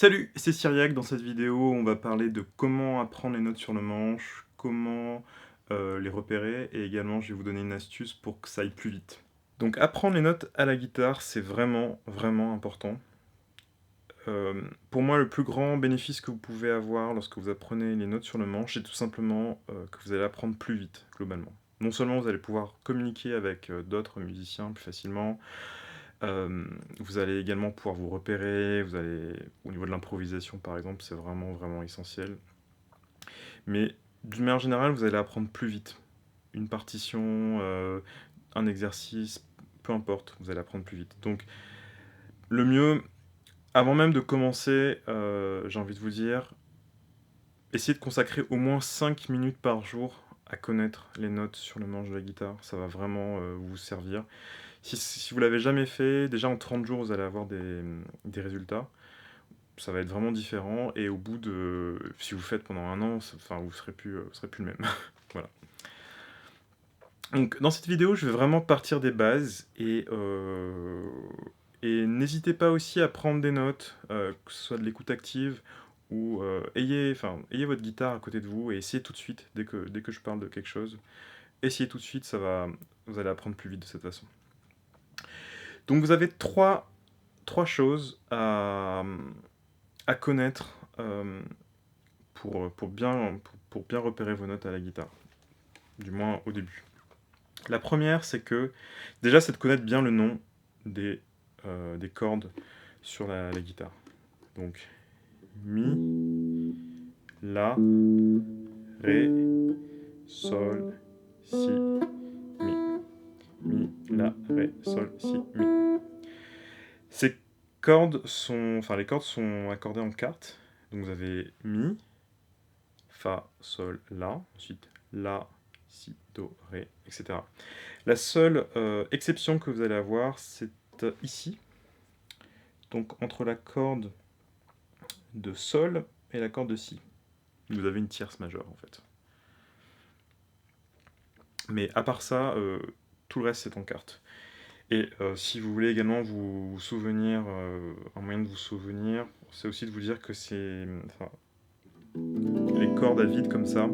Salut, c'est Cyriac. Dans cette vidéo, on va parler de comment apprendre les notes sur le manche, comment les repérer, et également je vais vous donner une astuce pour que ça aille plus vite. Donc apprendre les notes à la guitare, c'est vraiment, vraiment important. Pour moi, le plus grand bénéfice que vous pouvez avoir lorsque vous apprenez les notes sur le manche, c'est tout simplement que vous allez apprendre plus vite, globalement. Non seulement vous allez pouvoir communiquer avec d'autres musiciens plus facilement, vous allez également pouvoir vous repérer, au niveau de l'improvisation par exemple, c'est vraiment vraiment essentiel. Mais d'une manière générale, vous allez apprendre plus vite. Une partition, un exercice, peu importe, vous allez apprendre plus vite. Donc le mieux, avant même de commencer, j'ai envie de vous dire, essayez de consacrer au moins 5 minutes par jour à connaître les notes sur le manche de la guitare. Ça va vraiment vous servir. Si vous l'avez jamais fait, déjà en 30 jours, vous allez avoir des résultats. Ça va être vraiment différent, et au bout de... Si vous le faites pendant un an, enfin, vous serez plus le même. Voilà. Donc dans cette vidéo, je vais vraiment partir des bases, et n'hésitez pas aussi à prendre des notes, que ce soit de l'écoute active, ou ayez votre guitare à côté de vous, et essayez tout de suite, dès que je parle de quelque chose, essayez tout de suite, vous allez apprendre plus vite de cette façon. Donc vous avez trois choses à connaître pour bien repérer vos notes à la guitare, du moins au début. La première, c'est que déjà, c'est de connaître bien le nom des cordes sur la guitare. Donc, mi, la, ré, sol, si, mi. Mi, la, ré, sol, si, mi. Ces les cordes sont accordées en quartes. Donc vous avez mi, fa, sol, la, ensuite la, si, do, ré, etc. La seule exception que vous allez avoir, c'est ici, donc entre la corde de sol et la corde de si. Vous avez une tierce majeure en fait. Mais à part ça, tout le reste c'est en quarte. Et si vous voulez également vous souvenir, un moyen de vous souvenir, c'est aussi de vous dire que les cordes à vide comme ça,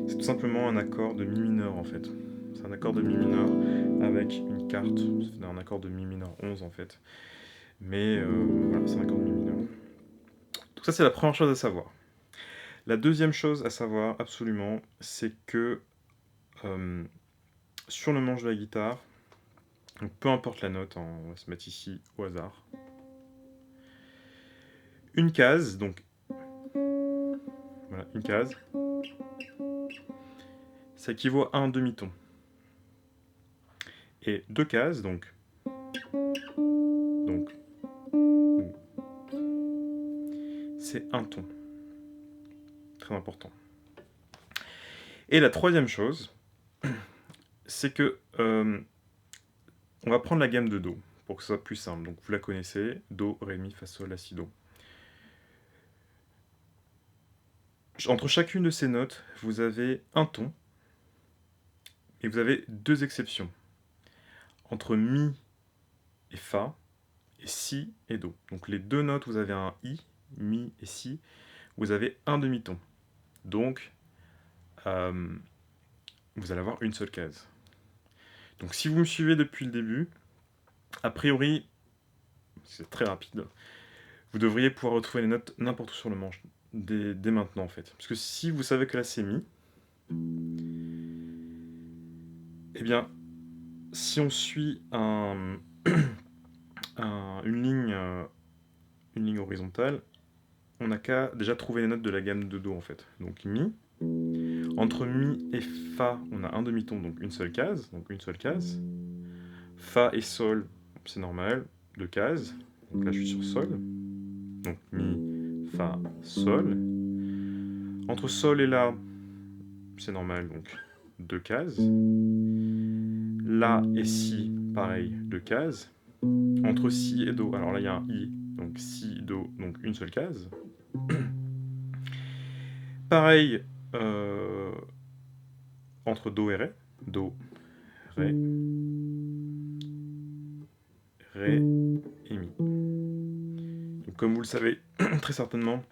c'est tout simplement un accord de mi mineur en fait. C'est un accord de mi mineur avec une carte, c'est un accord de mi mineur 11 en fait. Mais voilà, c'est un accord de mi mineur. Donc ça c'est la première chose à savoir. La deuxième chose à savoir absolument, c'est que euh, sur le manche de la guitare, donc peu importe la note, hein, on va se mettre ici au hasard, une case, donc voilà, une case, ça équivaut à un demi-ton. Et deux cases, donc c'est un ton. Très important. Et la troisième chose, c'est que on va prendre la gamme de Do pour que ce soit plus simple. Donc vous la connaissez, Do, Ré, Mi, Fa, Sol, La, Si, Do. Entre chacune de ces notes, vous avez un ton, et vous avez deux exceptions. Entre Mi et Fa, et Si et Do. Donc les deux notes, vous avez un I, Mi et Si, vous avez un demi-ton. Donc, vous allez avoir une seule case. Donc si vous me suivez depuis le début, a priori, c'est très rapide, vous devriez pouvoir retrouver les notes n'importe où sur le manche, dès maintenant en fait. Parce que si vous savez que là c'est Mi, eh bien, si on suit une ligne horizontale, on n'a qu'à déjà trouver les notes de la gamme de Do en fait. Donc Mi, entre Mi et Fa, on a un demi-ton, donc une seule case, Fa et Sol, c'est normal, deux cases. Donc là je suis sur Sol. Donc Mi, Fa, Sol. Entre Sol et La, c'est normal, donc deux cases. La et Si, pareil, deux cases. Entre Si et Do, alors là il y a un I, donc Si, Do, donc une seule case. Pareil, entre Do et Ré. Do, Ré, Ré et Mi. Donc Donc comme vous le savez très certainement,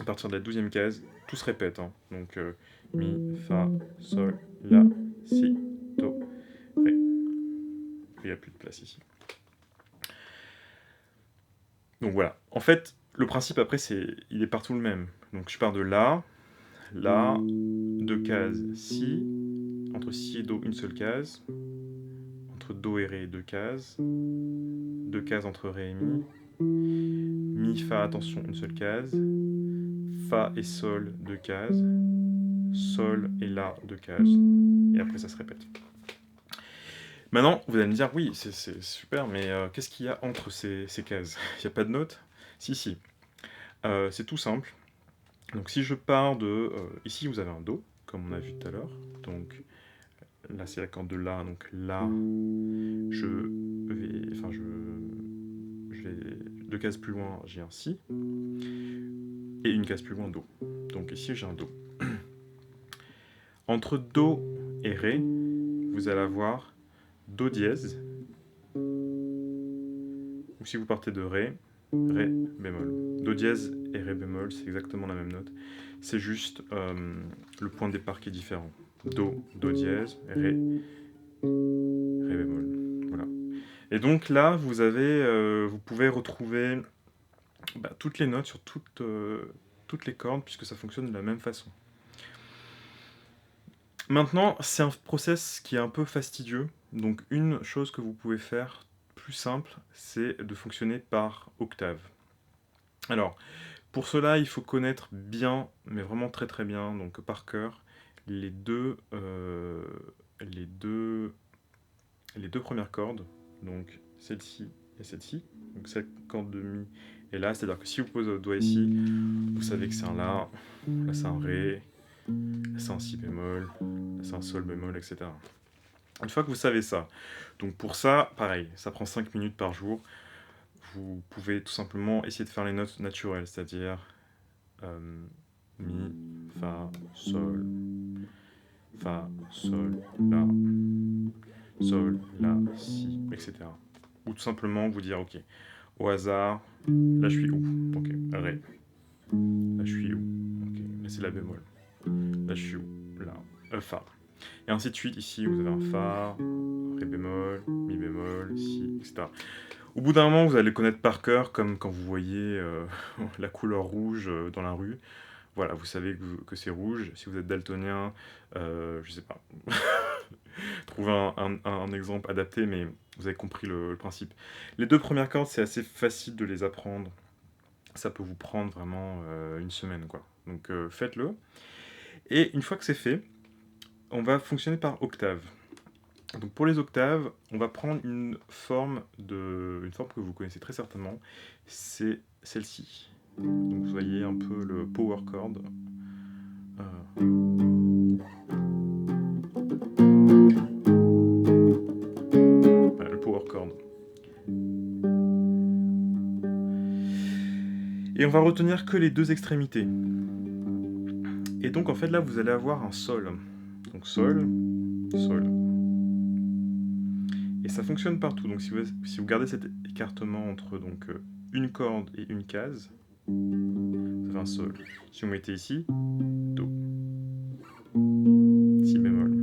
à partir de la 12e case, tout se répète. Hein. Donc mi, fa, sol, la, si, do, ré. Il n'y a plus de place ici. Donc voilà. En fait, le principe après, il est partout le même. Donc je pars de là, 2 cases, si, entre si et do, une seule case, entre do et ré, 2 cases, 2 cases entre ré et mi, mi, fa, attention, une seule case, fa et sol, 2 cases, sol et la, 2 cases, et après ça se répète. Maintenant, vous allez me dire, oui, c'est super, mais qu'est-ce qu'il y a entre ces cases? Il n'y a pas de notes? Si, si. C'est tout simple. Donc si je pars de... ici, vous avez un Do, comme on a vu tout à l'heure. Donc là, c'est la corde de La. Donc là, je vais 2 cases plus loin, j'ai un Si. Et une case plus loin, Do. Donc ici, j'ai un Do. Entre Do et Ré, vous allez avoir Do dièse. Ou si vous partez de Ré, Ré bémol. Do dièse et Ré bémol, c'est exactement la même note. C'est juste le point de départ qui est différent. Do, Do dièse, Ré, Ré bémol. Voilà. Et donc là, vous pouvez retrouver toutes les notes sur toutes les cordes, puisque ça fonctionne de la même façon. Maintenant, c'est un process qui est un peu fastidieux. Donc une chose que vous pouvez faire plus simple, c'est de fonctionner par octave. Alors, pour cela, il faut connaître bien, mais vraiment très très bien, donc par cœur, les deux premières cordes, donc celle-ci et celle-ci, donc cette corde de mi et là, c'est-à-dire que si vous posez votre doigt ici, vous savez que c'est un La, là c'est un Ré, là c'est un Si bémol, là c'est un Sol bémol, etc. Une fois que vous savez ça, donc pour ça, pareil, ça prend 5 minutes par jour, vous pouvez tout simplement essayer de faire les notes naturelles, c'est-à-dire mi, fa, sol, la, si, etc. Ou tout simplement vous dire, ok, au hasard, là je suis où? Ok, ré. Là je suis où? Ok, là c'est la bémol. Là je suis où? Là, fa. Et ainsi de suite, ici vous avez un fa, ré bémol, mi bémol, si, etc. Au bout d'un moment, vous allez le connaître par cœur, comme quand vous voyez la couleur rouge dans la rue. Voilà, vous savez que c'est rouge. Si vous êtes daltonien, je sais pas. Trouvez un exemple adapté, mais vous avez compris le principe. Les deux premières cordes, c'est assez facile de les apprendre. Ça peut vous prendre vraiment une semaine, quoi. Donc faites-le. Et une fois que c'est fait, on va fonctionner par octave. Donc pour les octaves, on va prendre une forme que vous connaissez très certainement. C'est celle-ci. Donc vous voyez un peu le power chord. Voilà, le power chord. Et on va retenir que les deux extrémités. Et donc en fait là vous allez avoir un sol. Donc sol, sol. Et ça fonctionne partout. Donc si vous gardez cet écartement entre donc, une corde et une case, vous avez un sol. Si vous mettez ici, Do. Si bémol.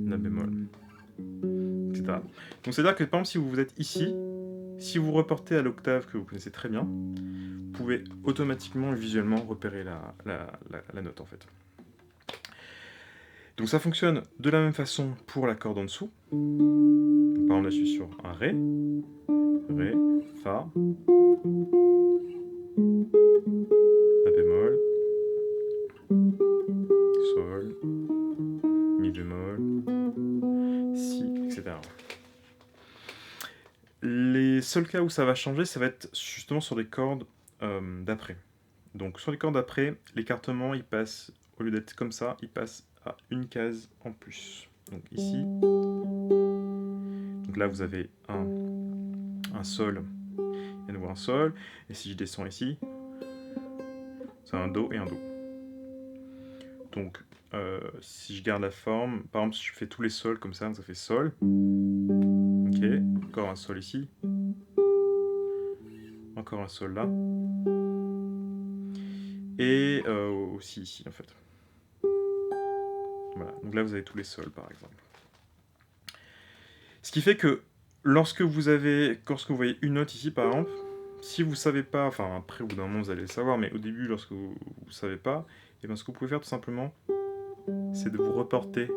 La bémol. Etc. Donc c'est-à-dire que par exemple si vous êtes ici, si vous reportez à l'octave que vous connaissez très bien, vous pouvez automatiquement, visuellement, repérer la note en fait. Donc ça fonctionne de la même façon pour la corde en dessous. Donc, par exemple là je suis sur un Ré, Ré, Fa, La bémol, Sol, Mi bémol, Si, etc. Les seuls cas où ça va changer, ça va être justement sur les cordes d'après. Donc sur les cordes d'après, l'écartement il passe, au lieu d'être comme ça, il passe à une case en plus. Donc ici, donc là vous avez un Sol, et à nouveau un Sol, et si je descends ici, c'est un Do et un Do. Donc si je garde la forme, par exemple si je fais tous les Sols comme ça fait Sol, ok, encore un Sol ici, encore un sol là, et aussi ici en fait. Voilà, donc là vous avez tous les sols par exemple. Ce qui fait que lorsque vous voyez une note ici par exemple, si vous savez pas, enfin après au bout d'un moment vous allez le savoir, mais au début lorsque vous savez pas, et bien ce que vous pouvez faire tout simplement, c'est de vous reporter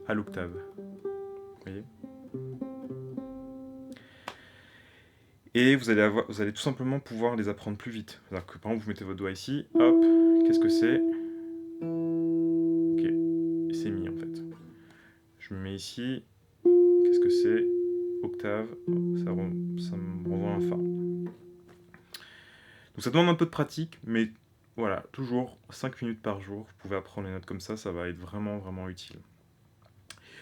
à l'octave. Vous voyez ? Et vous allez tout simplement pouvoir les apprendre plus vite. C'est-à-dire que par exemple vous mettez votre doigt ici, hop, qu'est-ce que c'est ? Ok, c'est mi en fait. Je me mets ici, qu'est-ce que c'est ? Octave, ça me renvoie un fa. Donc ça demande un peu de pratique, mais voilà, toujours 5 minutes par jour, vous pouvez apprendre les notes comme ça va être vraiment vraiment utile.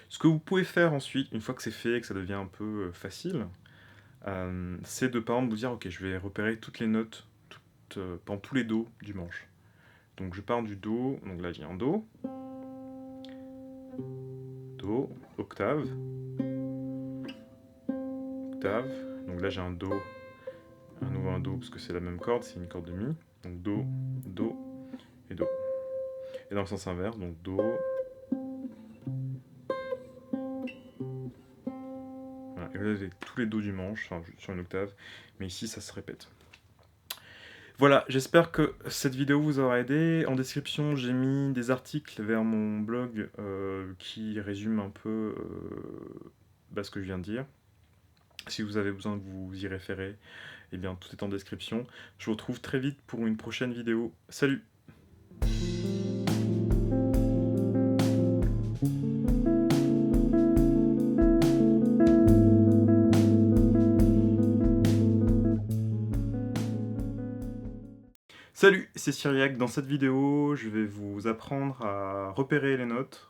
Ce que vous pouvez faire ensuite, une fois que c'est fait et que ça devient un peu facile, c'est de par exemple vous dire ok, je vais repérer toutes les notes, pendant tous les do du manche. Donc je pars du do, donc là j'ai un do, do, octave, octave, donc là j'ai un do, à nouveau un do parce que c'est la même corde, c'est une corde de mi, donc do, do et do. Et dans le sens inverse, donc do, voilà. Et là vous avez tous les do du manche, enfin, sur une octave, mais ici ça se répète. Voilà, j'espère que cette vidéo vous aura aidé. En description, j'ai mis des articles vers mon blog qui résument un peu ce que je viens de dire. Si vous avez besoin de vous y référer, eh bien tout est en description. Je vous retrouve très vite pour une prochaine vidéo. Salut! Salut, c'est Cyriac. Dans cette vidéo, je vais vous apprendre à repérer les notes.